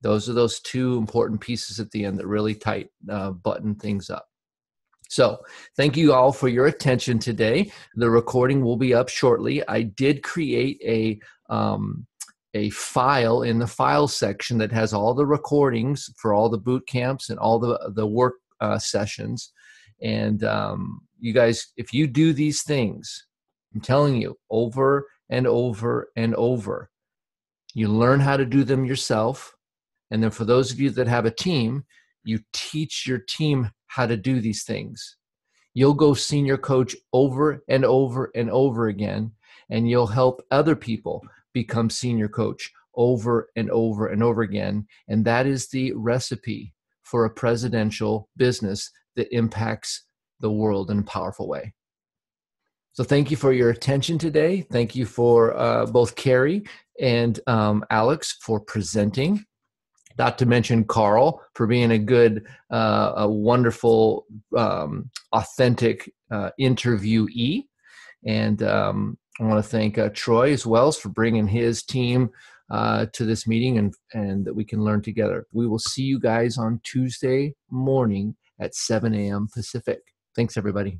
Those are those 2 important pieces at the end that really tight button things up. So thank you all for your attention today. The recording will be up shortly. I did create a file in the file section that has all the recordings for all the boot camps and all the work sessions. And you guys, if you do these things, I'm telling you, over and over and over, you learn how to do them yourself. And then for those of you that have a team, you teach your team how to do these things. You'll go senior coach over and over and over again, and you'll help other people become senior coach over and over and over again. And that is the recipe for a presidential business that impacts the world in a powerful way. So thank you for your attention today. Thank you for both Carrie and Alex for presenting. Not to mention Carl for being a good, a wonderful, authentic interviewee. And I want to thank Troy as well for bringing his team to this meeting and that we can learn together. We will see you guys on Tuesday morning at 7 a.m. Pacific. Thanks, everybody.